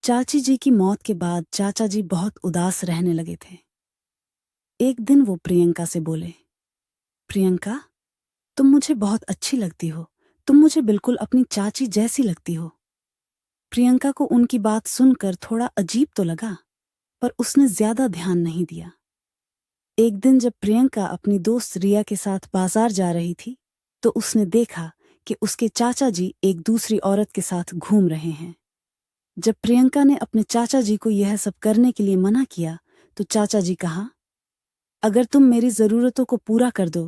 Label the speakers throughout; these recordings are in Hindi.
Speaker 1: चाची जी की मौत के बाद चाचा जी बहुत उदास रहने लगे थे। एक दिन वो प्रियंका से बोले, प्रियंका, तुम मुझे बहुत अच्छी लगती हो। तुम मुझे बिल्कुल अपनी चाची जैसी लगती हो। प्रियंका को उनकी बात सुनकर थोड़ा अजीब तो लगा, पर उसने ज्यादा ध्यान नहीं दिया। एक दिन जब प्रियंका अपनी दोस्त रिया के साथ बाजार जा रही थी, तो उसने देखा कि उसके चाचा जी एक दूसरी औरत के साथ घूम रहे हैं। जब प्रियंका ने अपने चाचा जी को यह सब करने के लिए मना किया, तो चाचा जी कहा, अगर तुम मेरी जरूरतों को पूरा कर दो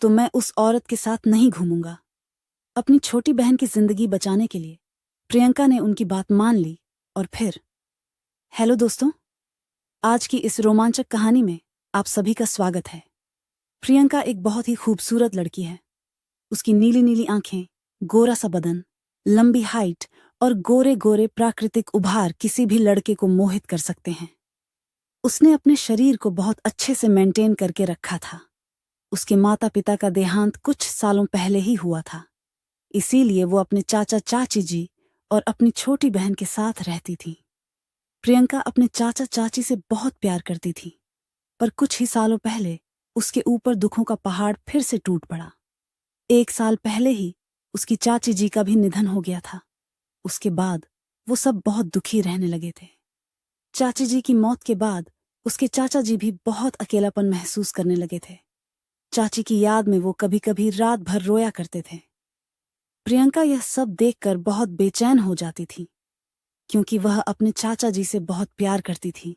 Speaker 1: तो मैं उस औरत के साथ नहीं घूमूंगा। अपनी छोटी बहन की जिंदगी बचाने के लिए प्रियंका ने उनकी बात मान ली और फिर। हेलो दोस्तों, आज की इस रोमांचक कहानी में आप सभी का स्वागत है। प्रियंका एक बहुत ही खूबसूरत लड़की है। उसकी नीली नीली आंखें, गोरा सा बदन, लंबी हाइट और गोरे गोरे प्राकृतिक उभार किसी भी लड़के को मोहित कर सकते हैं। उसने अपने शरीर को बहुत अच्छे से मेंटेन करके रखा था। उसके माता पिता का देहांत कुछ सालों पहले ही हुआ था, इसीलिए वो अपने चाचा चाची जी और अपनी छोटी बहन के साथ रहती थी। प्रियंका अपने चाचा चाची से बहुत प्यार करती थी, पर कुछ ही सालों पहले उसके ऊपर दुखों का पहाड़ फिर से टूट पड़ा। एक साल पहले ही उसकी चाची जी का भी निधन हो गया था। उसके बाद वो सब बहुत दुखी रहने लगे थे। चाची जी की मौत के बाद उसके चाचा जी भी बहुत अकेलापन महसूस करने लगे थे। चाची की याद में वो कभी कभी रात भर रोया करते थे। प्रियंका यह सब देखकर बहुत बेचैन हो जाती थी, क्योंकि वह अपने चाचा जी से बहुत प्यार करती थी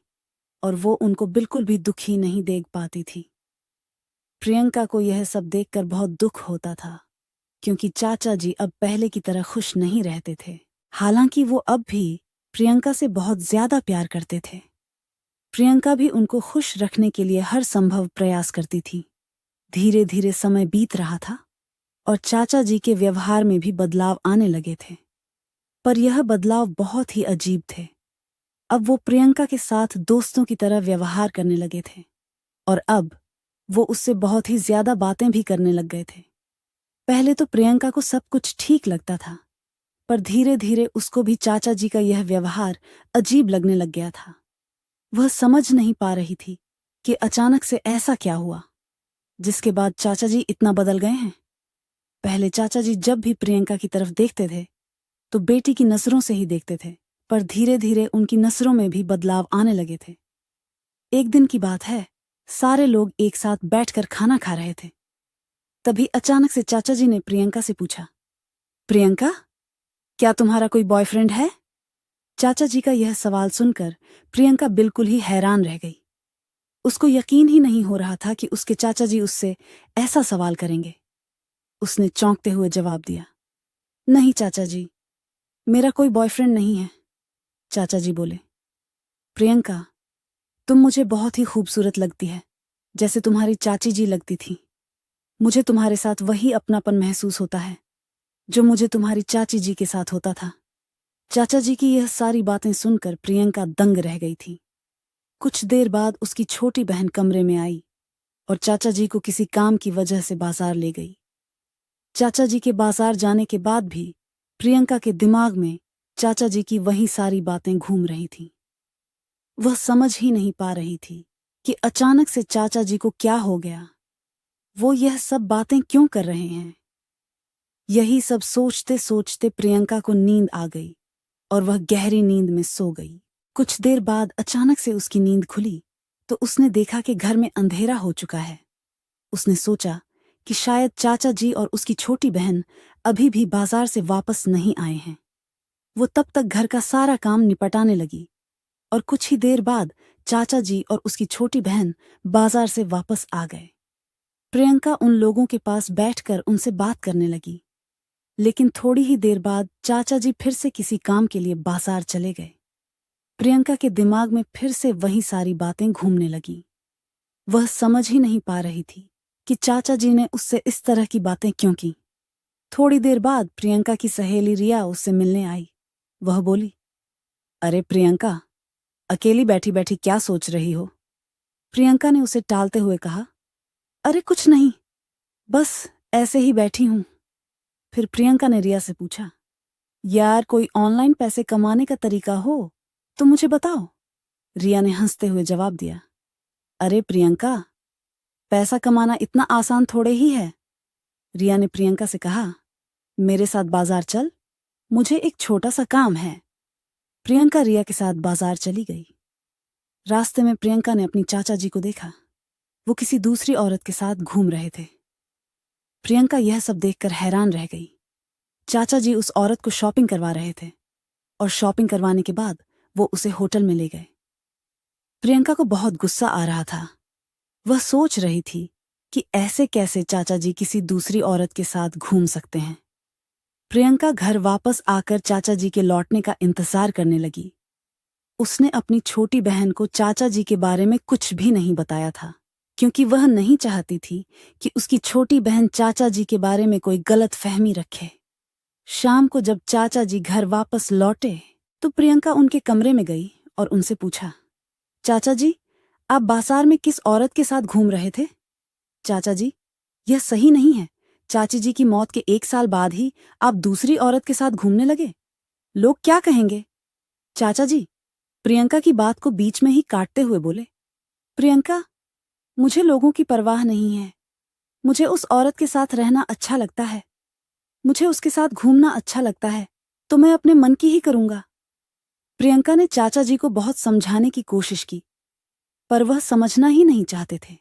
Speaker 1: और वो उनको बिल्कुल भी दुखी नहीं देख पाती थी। प्रियंका को यह सब देखकर बहुत दुख होता था, क्योंकि चाचा जी अब पहले की तरह खुश नहीं रहते थे। हालांकि वो अब भी प्रियंका से बहुत ज्यादा प्यार करते थे। प्रियंका भी उनको खुश रखने के लिए हर संभव प्रयास करती थी। धीरे धीरे समय बीत रहा था और चाचा जी के व्यवहार में भी बदलाव आने लगे थे। पर यह बदलाव बहुत ही अजीब थे। अब वो प्रियंका के साथ दोस्तों की तरह व्यवहार करने लगे थे और अब वो उससे बहुत ही ज्यादा बातें भी करने लग गए थे। पहले तो प्रियंका को सब कुछ ठीक लगता था, पर धीरे धीरे उसको भी चाचा जी का यह व्यवहार अजीब लगने लग गया था। वह समझ नहीं पा रही थी कि अचानक से ऐसा क्या हुआ, जिसके बाद चाचा जी इतना बदल गए हैं। पहले चाचा जी जब भी प्रियंका की तरफ देखते थे तो बेटी की नजरों से ही देखते थे, पर धीरे धीरे उनकी नजरों में भी बदलाव आने लगे थे। एक दिन की बात है, सारे लोग एक साथ बैठकर खाना खा रहे थे। तभी अचानक से चाचा जी ने प्रियंका से पूछा, प्रियंका, क्या तुम्हारा कोई बॉयफ्रेंड है? चाचा जी का यह सवाल सुनकर प्रियंका बिल्कुल ही हैरान रह गई। उसको यकीन ही नहीं हो रहा था कि उसके चाचा जी उससे ऐसा सवाल करेंगे। उसने चौंकते हुए जवाब दिया, नहीं चाचा जी, मेरा कोई बॉयफ्रेंड नहीं है। चाचा जी बोले, प्रियंका, तुम मुझे बहुत ही खूबसूरत लगती है, जैसे तुम्हारी चाची जी लगती थी। मुझे तुम्हारे साथ वही अपनापन महसूस होता है जो मुझे तुम्हारी चाची जी के साथ होता था। चाचा जी की यह सारी बातें सुनकर प्रियंका दंग रह गई थी। कुछ देर बाद उसकी छोटी बहन कमरे में आई और चाचा जी को किसी काम की वजह से बाजार ले गई। चाचा जी के बाजार जाने के बाद भी प्रियंका के दिमाग में चाचा जी की वही सारी बातें घूम रही थीं। वह समझ ही नहीं पा रही थी कि अचानक से चाचा जी को क्या हो गया। वो यह सब बातें क्यों कर रहे हैं? यही सब सोचते सोचते प्रियंका को नींद आ गई और वह गहरी नींद में सो गई। कुछ देर बाद अचानक से उसकी नींद खुली तो उसने देखा कि घर में अंधेरा हो चुका है। उसने सोचा कि शायद चाचा जी और उसकी छोटी बहन अभी भी बाजार से वापस नहीं आए हैं। वो तब तक घर का सारा काम निपटाने लगी और कुछ ही देर बाद चाचा जी और उसकी छोटी बहन बाजार से वापस आ गए। प्रियंका उन लोगों के पास बैठकर उनसे बात करने लगी, लेकिन थोड़ी ही देर बाद चाचा जी फिर से किसी काम के लिए बाजार चले गए। प्रियंका के दिमाग में फिर से वही सारी बातें घूमने लगीं। वह समझ ही नहीं पा रही थी कि चाचा जी ने उससे इस तरह की बातें क्यों की। थोड़ी देर बाद प्रियंका की सहेली रिया उससे मिलने आई। वह बोली, अरे प्रियंका, अकेली बैठी बैठी क्या सोच रही हो? प्रियंका ने उसे टालते हुए कहा, अरे कुछ नहीं, बस ऐसे ही बैठी हूं। फिर प्रियंका ने रिया से पूछा, यार कोई ऑनलाइन पैसे कमाने का तरीका हो तुम मुझे बताओ। रिया ने हंसते हुए जवाब दिया। अरे प्रियंका, पैसा कमाना इतना आसान थोड़े ही है। रिया ने प्रियंका से कहा, मेरे साथ बाजार चल, मुझे एक छोटा सा काम है। प्रियंका रिया के साथ बाजार चली गई। रास्ते में प्रियंका ने अपनी चाचा जी को देखा। वो किसी दूसरी औरत के साथ घूम रहे थे। प्रियंका यह सब देखकर हैरान रह गई। चाचा जी उस औरत को शॉपिंग करवा रहे थे और शॉपिंग करवाने के बाद वो उसे होटल में ले गए। प्रियंका को बहुत गुस्सा आ रहा था। वह सोच रही थी कि ऐसे कैसे चाचा जी किसी दूसरी औरत के साथ घूम सकते हैं। प्रियंका घर वापस आकर चाचा जी के लौटने का इंतजार करने लगी। उसने अपनी छोटी बहन को चाचा जी के बारे में कुछ भी नहीं बताया था, क्योंकि वह नहीं चाहती थी कि उसकी छोटी बहन चाचा जी के बारे में कोई गलत फहमी रखे। शाम को जब चाचा जी घर वापस लौटे तो प्रियंका उनके कमरे में गई और उनसे पूछा, चाचा जी, आप बाजार में किस औरत के साथ घूम रहे थे? चाचा जी, यह सही नहीं है। चाची जी की मौत के 1 साल बाद ही आप दूसरी औरत के साथ घूमने लगे। लोग क्या कहेंगे? चाचा जी प्रियंका की बात को बीच में ही काटते हुए बोले, प्रियंका, मुझे लोगों की परवाह नहीं है। मुझे उस औरत के साथ रहना अच्छा लगता है। मुझे उसके साथ घूमना अच्छा लगता है, तो मैं अपने मन की ही करूंगा। प्रियंका ने चाचा जी को बहुत समझाने की कोशिश की, पर वह समझना ही नहीं चाहते थे।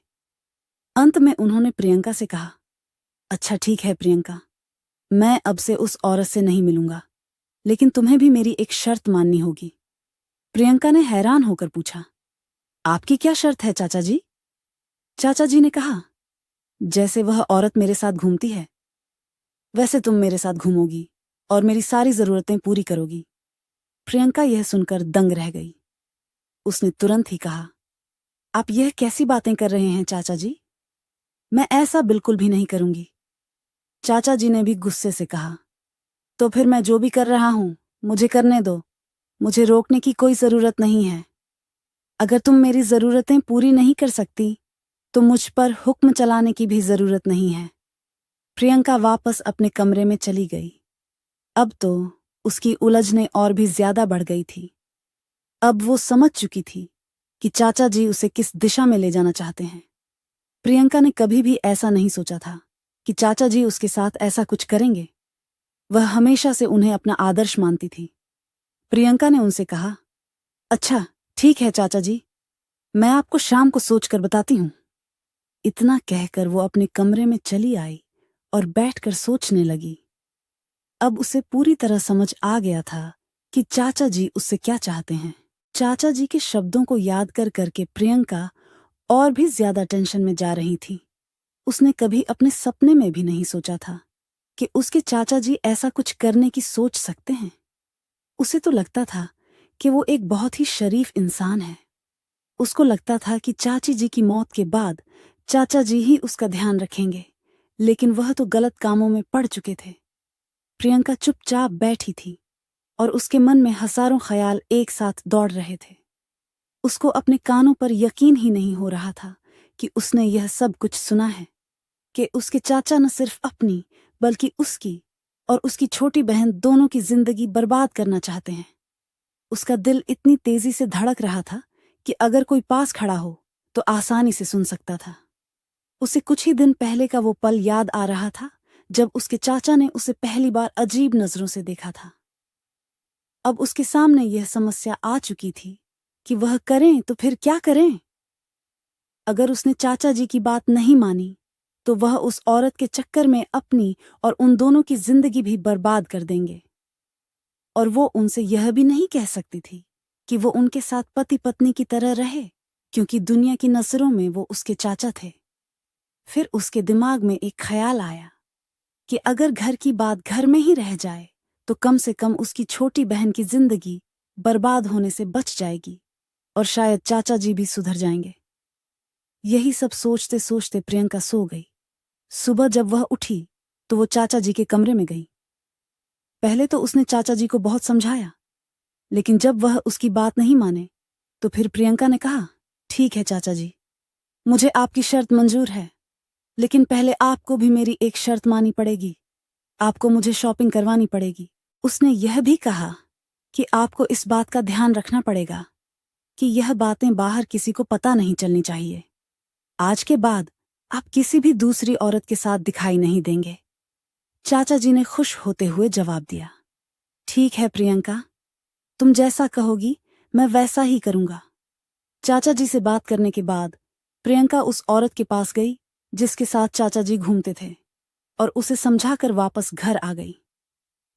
Speaker 1: अंत में उन्होंने प्रियंका से कहा, अच्छा ठीक है प्रियंका, मैं अब से उस औरत से नहीं मिलूंगा, लेकिन तुम्हें भी मेरी एक शर्त माननी होगी। प्रियंका ने हैरान होकर पूछा, आपकी क्या शर्त है चाचा जी? चाचा जी ने कहा, जैसे वह औरत मेरे साथ घूमती है, वैसे तुम मेरे साथ घूमोगी और मेरी सारी जरूरतें पूरी करोगी। प्रियंका यह सुनकर दंग रह गई। उसने तुरंत ही कहा, आप यह कैसी बातें कर रहे हैं चाचा जी? मैं ऐसा बिल्कुल भी नहीं करूंगी। चाचा जी ने भी गुस्से से कहा, तो फिर मैं जो भी कर रहा हूं, मुझे करने दो। मुझे रोकने की कोई जरूरत नहीं है। अगर तुम मेरी जरूरतें पूरी नहीं कर सकती, तो मुझ पर हुक्म चलाने की भी जरूरत नहीं है। प्रियंका वापस अपने कमरे में चली गई। अब तो उसकी उलझने और भी ज्यादा बढ़ गई थी। अब वो समझ चुकी थी कि चाचा जी उसे किस दिशा में ले जाना चाहते हैं। प्रियंका ने कभी भी ऐसा नहीं सोचा था कि चाचा जी उसके साथ ऐसा कुछ करेंगे। वह हमेशा से उन्हें अपना आदर्श मानती थी। प्रियंका ने उनसे कहा, अच्छा ठीक है चाचा जी, मैं आपको शाम को सोचकर बताती हूं। इतना कहकर वो अपने कमरे में चली आई और बैठकर सोचने लगी। अब उसे पूरी तरह समझ आ गया था कि चाचा जी उससे क्या चाहते हैं। चाचा जी के शब्दों को याद कर करके प्रियंका और भी ज्यादा टेंशन में जा रही थी। उसने कभी अपने सपने में भी नहीं सोचा था कि उसके चाचा जी ऐसा कुछ करने की सोच सकते हैं। उसे तो लगता था कि वो एक बहुत ही शरीफ इंसान है। उसको लगता था कि चाची जी की मौत के बाद चाचा जी ही उसका ध्यान रखेंगे, लेकिन वह तो गलत कामों में पड़ चुके थे। प्रियंका चुपचाप बैठी थी और उसके मन में हजारों ख्याल एक साथ दौड़ रहे थे। उसको अपने कानों पर यकीन ही नहीं हो रहा था कि उसने यह सब कुछ सुना है, कि उसके चाचा न सिर्फ अपनी बल्कि उसकी और उसकी छोटी बहन दोनों की जिंदगी बर्बाद करना चाहते हैं। उसका दिल इतनी तेजी से धड़क रहा था कि अगर कोई पास खड़ा हो तो आसानी से सुन सकता था। उसे कुछ ही दिन पहले का वो पल याद आ रहा था जब उसके चाचा ने उसे पहली बार अजीब नजरों से देखा था। अब उसके सामने यह समस्या आ चुकी थी कि वह करें तो फिर क्या करें। अगर उसने चाचा जी की बात नहीं मानी तो वह उस औरत के चक्कर में अपनी और उन दोनों की जिंदगी भी बर्बाद कर देंगे। और वो उनसे यह भी नहीं कह सकती थी कि वो उनके साथ पति पत्नी की तरह रहे, क्योंकि दुनिया की नजरों में वो उसके चाचा थे। फिर उसके दिमाग में एक ख्याल आया कि अगर घर की बात घर में ही रह जाए तो कम से कम उसकी छोटी बहन की जिंदगी बर्बाद होने से बच जाएगी और शायद चाचा जी भी सुधर जाएंगे। यही सब सोचते सोचते प्रियंका सो गई। सुबह जब वह उठी तो वो चाचा जी के कमरे में गई। पहले तो उसने चाचा जी को बहुत समझाया, लेकिन जब वह उसकी बात नहीं माने तो फिर प्रियंका ने कहा, ठीक है चाचा जी, मुझे आपकी शर्त मंजूर है, लेकिन पहले आपको भी मेरी एक शर्त माननी पड़ेगी। आपको मुझे शॉपिंग करवानी पड़ेगी। उसने यह भी कहा कि आपको इस बात का ध्यान रखना पड़ेगा कि यह बातें बाहर किसी को पता नहीं चलनी चाहिए। आज के बाद आप किसी भी दूसरी औरत के साथ दिखाई नहीं देंगे। चाचा जी ने खुश होते हुए जवाब दिया, ठीक है प्रियंका, तुम जैसा कहोगी मैं वैसा ही करूंगा। चाचा जी से बात करने के बाद प्रियंका उस औरत के पास गई जिसके साथ चाचा जी घूमते थे और उसे समझाकर वापस घर आ गई।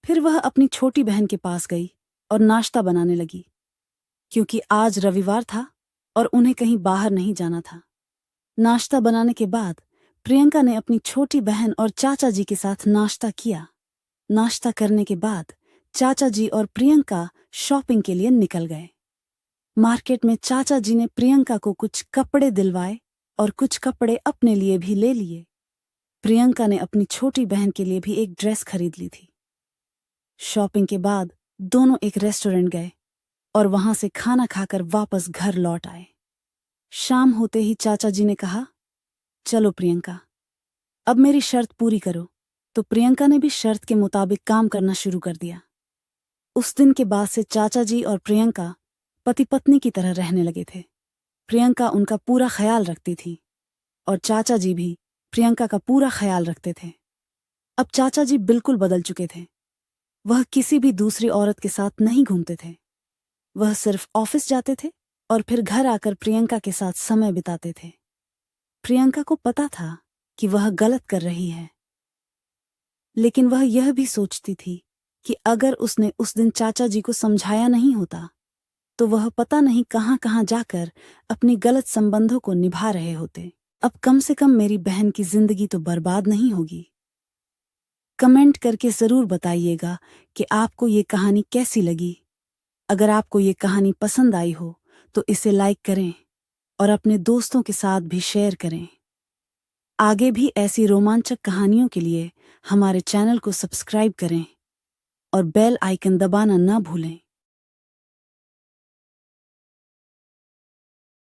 Speaker 1: फिर वह अपनी छोटी बहन के पास गई और नाश्ता बनाने लगी, क्योंकि आज रविवार था और उन्हें कहीं बाहर नहीं जाना था। नाश्ता बनाने के बाद प्रियंका ने अपनी छोटी बहन और चाचा जी के साथ नाश्ता किया। नाश्ता करने के बाद चाचा जी और प्रियंका शॉपिंग के लिए निकल गए। मार्केट में चाचा जी ने प्रियंका को कुछ कपड़े दिलवाए और कुछ कपड़े अपने लिए भी ले लिए। प्रियंका ने अपनी छोटी बहन के लिए भी एक ड्रेस खरीद ली थी। शॉपिंग के बाद दोनों एक रेस्टोरेंट गए और वहां से खाना खाकर वापस घर लौट आए। शाम होते ही चाचा जी ने कहा, चलो प्रियंका, अब मेरी शर्त पूरी करो। तो प्रियंका ने भी शर्त के मुताबिक काम करना शुरू कर दिया। उस दिन के बाद से चाचा जी और प्रियंका पति पत्नी की तरह रहने लगे थे। प्रियंका उनका पूरा ख्याल रखती थी और चाचा जी भी प्रियंका का पूरा ख्याल रखते थे। अब चाचा जी बिल्कुल बदल चुके थे। वह किसी भी दूसरी औरत के साथ नहीं घूमते थे। वह सिर्फ ऑफिस जाते थे और फिर घर आकर प्रियंका के साथ समय बिताते थे। प्रियंका को पता था कि वह गलत कर रही है, लेकिन वह यह भी सोचती थी कि अगर उसने उस दिन चाचा जी को समझाया नहीं होता तो वह पता नहीं कहां कहां जाकर अपनी गलत संबंधों को निभा रहे होते। अब कम से कम मेरी बहन की जिंदगी तो बर्बाद नहीं होगी। कमेंट करके जरूर बताइएगा कि आपको ये कहानी कैसी लगी। अगर आपको ये कहानी पसंद आई हो तो इसे लाइक करें और अपने दोस्तों के साथ भी शेयर करें। आगे भी ऐसी रोमांचक कहानियों के लिए हमारे चैनल को सब्सक्राइब करें और बेल आइकन दबाना ना भूलें।